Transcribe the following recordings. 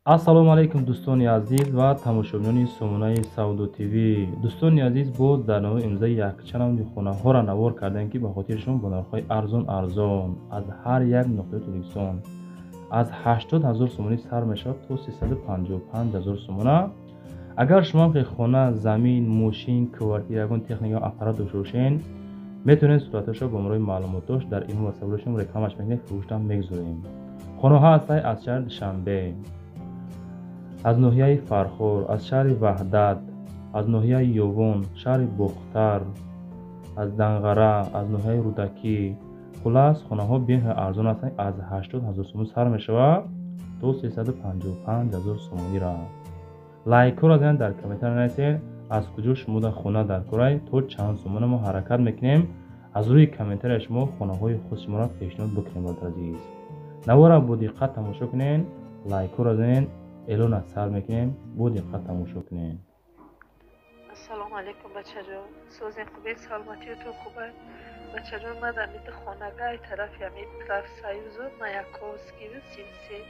ассалому алайкум дӯстони азиз ва тамошобинони сомонаи Саудо ТВ. Дӯстони азиз, боз дар навбаи имрӯзаи якчанд хонаҳоро навор кардем, ки ба хотири шумо бо нархҳои арзон аз ҳар як нуқтаи Торкистон аз 80 000 сомонӣ сар мешавад то 355 000 сомона. агар шумо ки хона, замин, мошин, квартира, ягон техника ва аппарат дошта бошед, метавонед сураташро бо умрои маълумотош дар имро ва саволашон рекламаш мекунед, фурӯштам мегузорем. хонаҳо ҳастанд аз шаҳри Душанбе, аз ноҳияи Фархор, аз шаҳри Ваҳдат, аз ноҳияи Ёвон, шаҳри Бохтар, аз Данғара, аз ноҳияи Рудакӣ. хулас хонаҳо беҳои арзон ҳастанд. аз 80 000 сомон сар мешавад то 355 000 сомонира. лайкҳоро занед, дар комментар нависед аз куҷо шумо дар хона дар кораед, то чанд сомона мо ҳаракат мекунем. аз рӯи комментария шумо хонаҳои худи шуморо пешниҳод бикунем. баъд азиз, навора бо диққат тамошо кунед, лайкҳоро занед, اعلان از سر میکنیم. با دقت تماشا کنین. السلام علیکم بچه جان، سوزین خوبه، سلامتی تو خوبه بچه جان. من در مید خانگاه طرف یمید طرف سایوزو مایاکوسکی و سینسی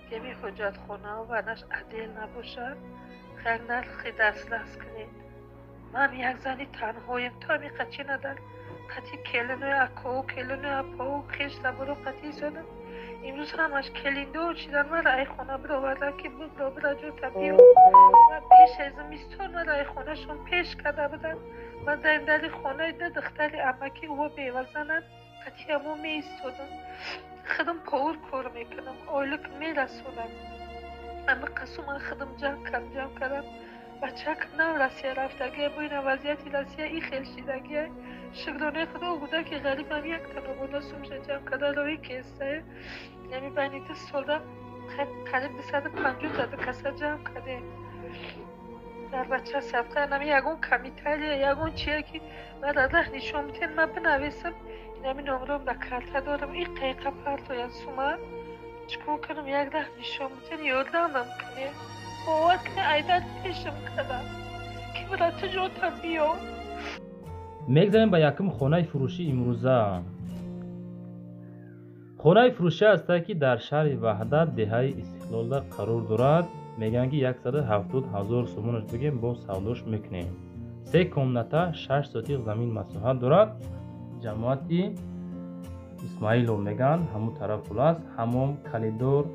که می حجت خانه و نش عدیل نباشه خیلی نرخی دست لست کنید. من یک زنی تنهایم، تا می قچی ندار قطی کلنوی اکو کلنوی اپا و خیش دبارو قطی زدم. امروز همش کلینده و چیدن. من رای خونه برآوردن که برا جو تبیو و پیش از میستون من رای خونه شون پیش کرده بودن. من در این دلی خونه ده دختری امکی او بیوزنن قطی همو می ایستودن. خودم پاور کار میکنم، آیلک میرسونم. اما قسم من خودم جمع کردم. بچه که نو رسیه رفتگیه بوین وضعیتی رسیه ای خیل شیدگیه. شکرانه خدا بوده که غریب هم یک تنو بوده سومشه جمع کرده روی کسته. یعنی بینید سالده قریب 250 کسا جمع کرده. در بچه سبقه نمی یکون کمیتالیه یکون چیه که من الله نشون میتین من بنویسم. نمی نمرم در کارتا دارم این قیقه پرتوین سوما چکو کنم یک ده نشون میتین یادم کنه باور کنه ایدن پیشم کردم که برای تجارتم بیو. میگذاریم به یکم خانه فروشی امروزه. خانه فروشی است که در شهر وحدت دهه استقلال قرار دارد. میگن که 170 000 سومونش بگیم با سوداش میکنیم. 3 کمناته 6 سوتیق زمین مساحت دارد. جماعتی اسماعیلو میگن همون طرف خلاص همون کلیدور،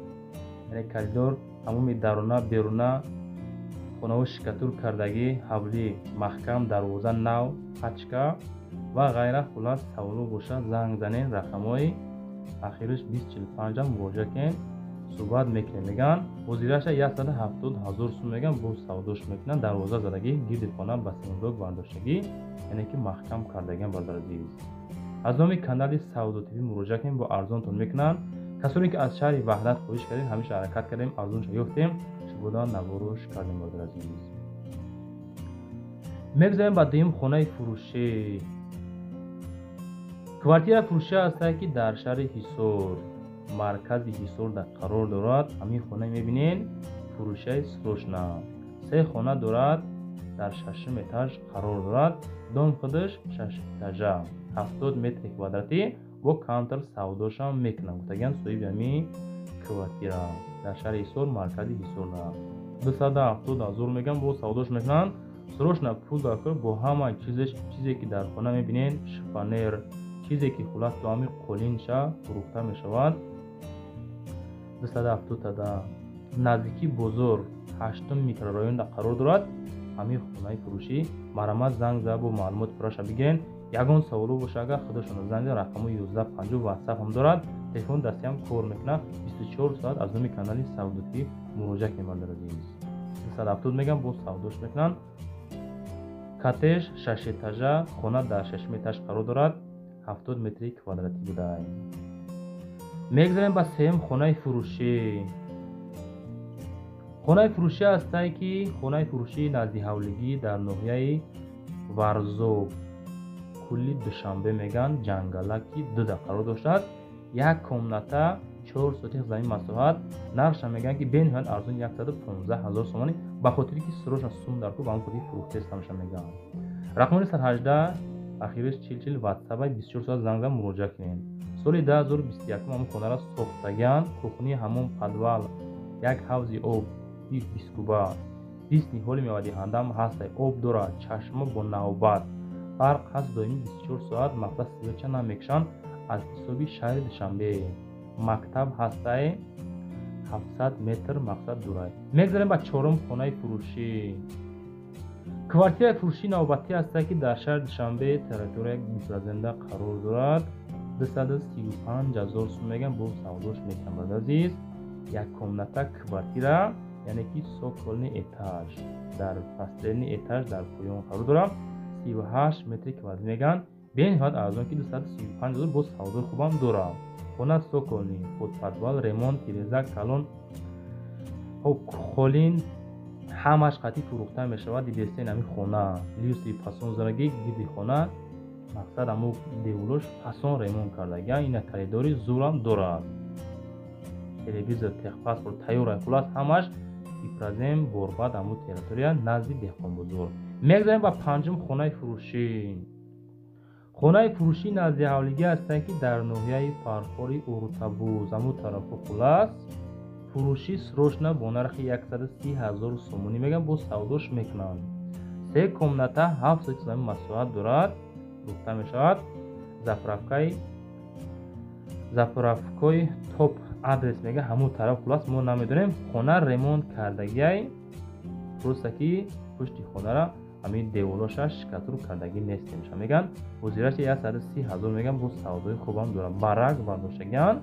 یعنی کلیدور همون درونه بیرونه خانه و شکتور کردگی حولی محکم دروازه نو پچکا و غیره. خلاص سوالو باشه زنگ زنین رقمای آخرش 2045 مراجعه کن صحبت میکنه. میگن وزیرش 170 000 سوم میگن با سوداش میکنن. دروازه زدگی گرد خانه بسیمدوک برداشتگی یعنی که محکم کردگی. برادر عزیز، از نام کانال ساودو تیوی مراجعه کنیم، با ارزانتون میکنن. کسانی که از شهر وحدت خواهش کردین همیشه حرکت کردیم، ارزون یافتیم، شبودان نواروش کردیم. برادر عزیز، میگذاریم با دویم خانه فروشی. کوارتیر فروشی است که در شهر حصار مرکز حصار در قرار دارد. همین خانه میبینین فروشی سروشنا 3 خانه دارد، در 6م اتاج قرار دارد. دام خودش 6 اتاجه 70 متر کوادراتی با کانتر سوداش هم میکنم. گفتگن صاحب همین کوارتیر در شهر حصار مرکز حصار نه 270 000 میگم با سوداش میکنن. سروشنا پول داخل با همه چیزی که در خانه میبینین شفانر چیزی که خلاص تو همین قولین شا فروخته می شود. 270 تا نزدیکی بزرگ 8 میکرورایون در قرار دارد. همین خانه فروشی مرامت زنگ زد با معلومات فراش بگین. یگان سوالو باشه اگر خودشون زنگ رقم 1150 واتساپ هم دارد. تلفن دستی هم کار میکنه 24 ساعت. از نام کانال ساودو تیوی مراجعه کنید. برادر عزیز، 270 میگم با سوداش میکنن. کاتج 6 اتاجه خانه در 6 اتاج قرار دارد. 70 متری کوادراتی بوده. میگذاریم با سیم خانه فروشی. خانه فروشی است که خانه فروشی نزدیک حولگی در ناحیه ورزو کلی دوشنبه میگن جنگلکی 2 قرار داشته. یک کمناته 4 سوتیق زمین مساحت. نرخش میگن که بین هن ارزون 115 000 سومانی به خاطری که سروش سوم در کو با اون خودی فروخته استمش میگن. رقم 118 آخرش 40 واتساپ 24 ساعت زنگ مراجعه کنین. سال 2021 همون خانه را ساختگان. کوخنی همون پادوال یک حوض آب 20 کوبه 20 نیحال میوه دهنده هم هست. آب دارد، چشمه با نوبت، برق هست دائمی 24 ساعت. مقصد سویچ نمیکشن از حسابی شهر دوشنبه. مکتب هست 700 متر مقصد دوره. میگذاریم به چهارم خانه فروشی. کوارتیر فروشی نوبتی است که در شهر دوشنبه تریتوری بی‌فرزنده قرار دارد. 235,000 سوم میگن با سوداش میکنم عزیز. یک کمنته کوارتیر یعنی که سوکلنی اتاج در فصلنی اتاج در پایان قرار دارم. 38 متر کوارتیر میگن به نهایت ارزان که 235,000 با سودای خوبم دارم. خونه سوکلنی، فوتبال، ремонт، تیرزک، کالون، خولین همش قطعی فروخته می شود. دیدستین همی خونه لیوسی پاسون زرگی گیدی خونه مقصد همو دیولوش پاسون ремонт کردگی. این خریداری زورم دارد. تلویزیون، تخ پاسپورت، تایور، خلاص همش بی‌فرزن برباد همو تریتوریا نزدیک دهقان بزرگ. میگذاریم با پنجم خونه فروشی. خانه فروشی نزدیک حولیگی است که در ناحیه فرخاری اورتابوز همو طرف خلاص فروشی سروشنا با نرخ 130,000 سومونی میگن با سوداش میکنن. 3 کمنته 7 زمین مساحت دارد. فروخته میشود. زفرافکای توپ آدرس میگه همو طرف خلاص ما نمیدونیم. خانه ремонт کردگی درسته که پشت خانه را همین دیولاشش شکسترو کردگی نیست میشه میگن. وزیرش 130,000 میگن با سودای خوبم دارم. برگ برداشتگان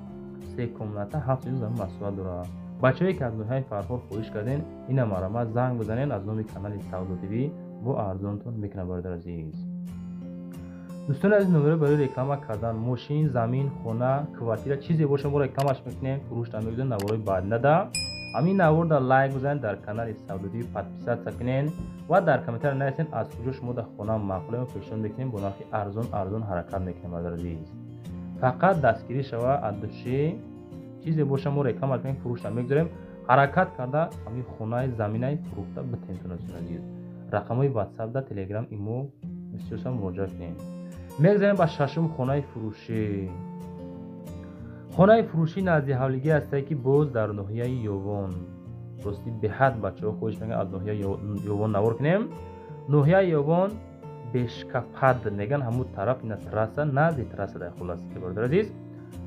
3 کمنته 7 زمین مساحت دارد. بچه‌ای که از نوحه فرخار خواهش کردین این مرا زنگ بزنین از نام کانال سودا تیوی با ارزانتون میکنه برادر عزیز. دوستان از نمره برای رکلام کردن ماشین، زمین، خونه، کوارتیر چیزی باشه ما رکلامش میکنیم فروش نمیگذاریم. نوارای بعد نده همین نوار در لایک بزنید در کانال سودا تیوی پادپیسات سکنین و در کامنتر نویسین از کجا شما در خونه معقوله پیشون بکنیم با نرخ ارزان حرکت میکنیم برادر عزیز. فقط دستگیری شوه ادوشی چیزی باشه ما رکلام میکنیم فروش نمیگذاریم. حرکت کرده همین خونه زمینای فروخته به تنتون عزیز. رقمای واتساپ دا تلگرام ایمو بسیار مراجعه کنین. میگذاریم با ششم خانه فروشی. خانه فروشی نزدیک حولیگی است که باز در ناحیه یوون. راستی به حد بچه‌ها خودش میگن از ناحیه یوون نوار کنیم. ناحیه یوون بشکپد میگن همون طرف این تراس نزدیک تراس در خلاصی که برادر عزیز.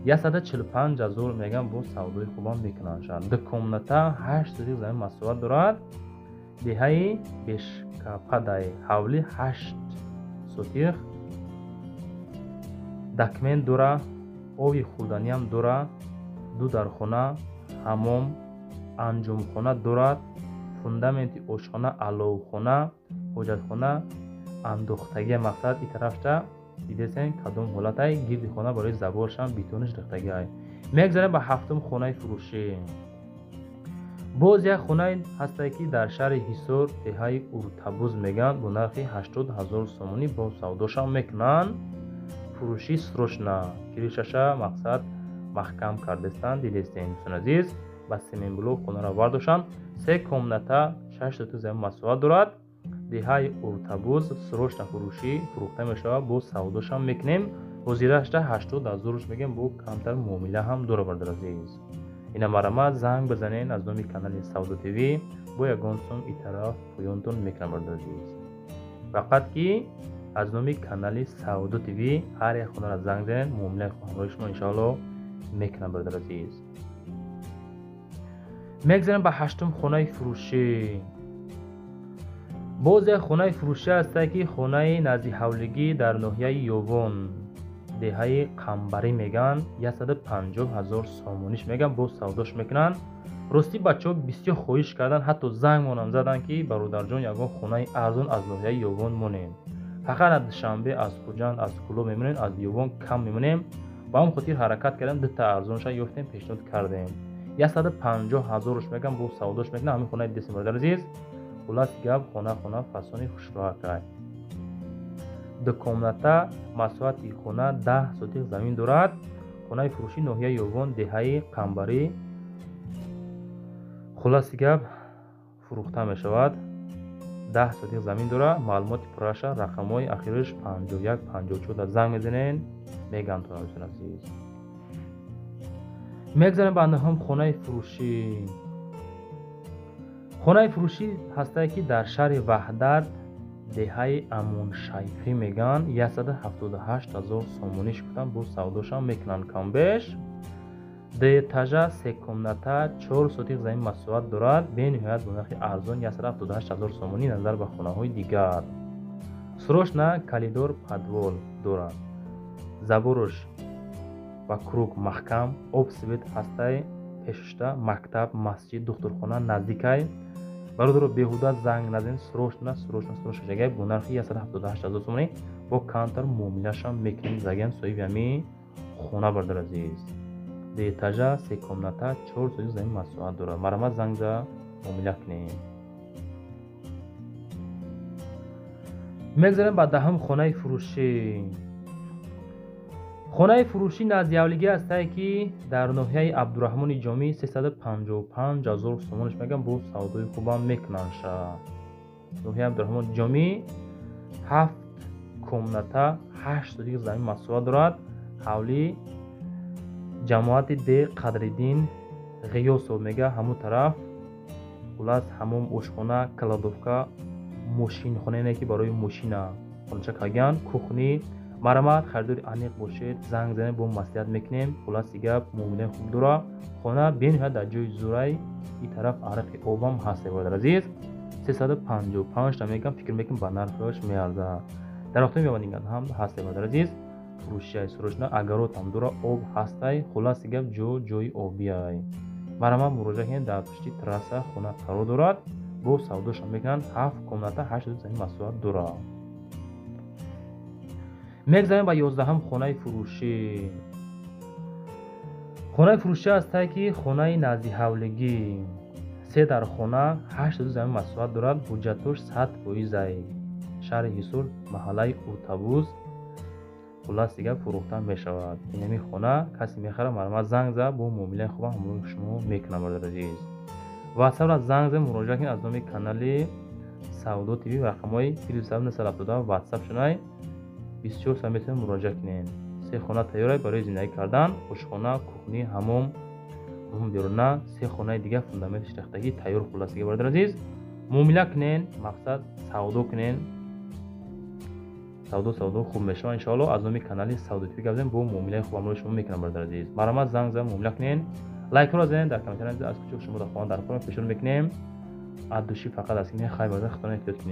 145,000 میگن با سودای خوبم میکنن شان. د کمنته 8 زمین مساحت دارد. دهه بشکپد حولی 8 سوتیخ دکمن دوره، آوی خودانی هم دوره، 2 در خونه، حمام، انجام خونه دارد. فوندامنت آشخانه، علو خونه، حاجت خونه، اندوختگی مقصد این طرف تا دیدین کدوم حالت های گیردی خونه برای زبارش هم بیتونش ریختگی های. میگذاریم به هفتم خانه فروشی. باز یک خانه هست که در شهر حصار دهه اورتابوز میگن با نرخ 80,000 سومونی با سوداش هم میکنن. فروشی سروشنا کلیشش مقصد محکم کردستان دیدستین دوستان عزیز. با سیمین بلوک خونه را وارداشتن. 3 کمنته 6 زمین مساحت دارد. دهه اورتابوز سروشنا فروشی فروخته میشه با سوداش هم میکنیم. وزیرش 80,000 میگیم با کمتر معامله هم داره برادر عزیز. این مرا زنگ بزنین از نام کانال سودا تیوی با یگان سوم این طرف پویانتون میکنم برادر عزیز. فقط که از نام کانال سودا تیوی هر یک خونه را زنگ زنین معامله خونه شما انشاءالله میکنم برادر عزیز. میگذاریم به هشتم خانه فروشی. باز خانه فروشی است که خانه نزدیک حولگی در ناحیه یوون دهه قنبری میگن. 150,000 سومونیش میگن با سوداش میکنن. راستی بچه‌ها بسیار خواهش کردن حتی زنگ مونم زدن که برادر جان یگان خانه ارزان از ناحیه یوون مونیم. فقط از شنبه از خوجند از کلو میمونیم از یوون کم میمونیم. با هم خاطر حرکت کردیم دو تا ارزانش یافتیم پیشنهاد کردیم. 150,000 میگن با سوداش میکنن همین خانه دست برادر عزیز. خلاص گپ خانه فسونی خوشراه کرد. دو کمنته مساحت خانه 10 سوتیق زمین دارد. خانه فروشی ناحیه یوون دهه قنبری. خلاص گپ فروخته می شود. 10 سوتیق زمین دارد. معلومات پراشه رقمای اخیرش 51 54 زنگ میزنین میگن تو عزیز. میگذاریم بنده هم خانه فروشی. хонаи фурӯшӣ ҳастае ки дар шаҳри ваҳдат деҳаи амоншайхӣ мегӯянд 178 000 сомонӣ шуктан бо савдошам мекунанд камбеш. деэтажа 3 комната 4 сотиқ замин масоҳат дорад. бениҳоят бо нархи арзон 178 000 сомонӣ назар ба хонаҳои дигар. срочна калидор подвол дорад. забораш ва круг маҳкам. об свет ҳастаи пешошта. мактаб, масҷид, духтурхона наздикай. бародаро беҳуда занг назанед. срочна шагай бо нархи 178 000 сомонӣ бо кантар муомилашам мекунем. заген соҳиби ҳамин хона бародар азиз. деэтажа 3 комната 4 сотиқ замин масоҳат дорад. марамат занг за муомила кунем. мегзарем ба даҳум хонаи фурӯшӣ. хонаи фурӯшӣ назди ҳавлигӣ ҳастае ки дар ноҳияи абдураҳмони ҷомӣ 355 000 сомониш мегӯям бо савдои хубам мекунанд. ноҳияи абдураҳмони ҷомӣ 7 комната 8 сотиқ замин масоҳат дорад. ҳавли ҷамоати де қадриддин ғиёсов мега ҳамун тараф. хулас ҳамом, ошхона, кладовка, мошинхонае ки барои мошина хоначак ҳаган, кухни. марамат харидори аниқ бошед. занг занед бо маслиҳат мекунем. хуласи гап муомилаи хуб дора. хона бениҳоят дар ҷои зурай и тараф ариқи обам ҳаст бародар азиз. 355 та мегӯям, фикр мекунем ба нархаш меарзад. дар вақтои меёбандинган ҳам ҳаст бародар азиз. фурӯшиай срочна агаротам дора. об ҳастай. хуласи гап ҷои обиай. марамат муроҷиат кунед. дар пишти трасса хона қарор дорад. бо савдошам мекунанд. 7 комната 8 сотиқ замин масоҳат дорад. мегзарем ба 11ум хонаи фурӯшӣ. хонаи фурӯшӣ ҳастае ки хонаи назди ҳавлигӣ 3 дар хона 8 сотиқ замин масоҳат дорад. ҳуҷҷатош 100%ай. шаҳри ҳисор, маҳаллаи уртабуз. хуласи гап фурӯхта мешавад. инами хона касе мехарад, марамат занг зад бо муомилаи хубам ҳамроҳи шумо мекунам бародар азиз. ватсапра занг зад муроҷиат кунед аз номи канали Савдо ТВ ва рақамҳои 07072 ватсап шунай 24 соат метавонед муроҷиат кунед. 3 хона тайёрай барои зиндагӣ кардан. ошхона, кухни, ҳамом, беруна, 3 хонаи дигар фундаменти рехтагӣ тайёр. хуласига бародар азиз муомила кунед. мақсад савдо кунед. савдо хуб мешавад иншоалло. аз номи канали Савдо ТВ гап занем бо муомилаи хуб ҳамроҳи шумо мекунам бародар азиз. марамат занг зад муомила кунед. лайкро занед. дар комментарият аз кучок шумо дар хона дар пешон мекунем. ад души фақат аз ин хайр бародар хатона эҳтиёт кунед.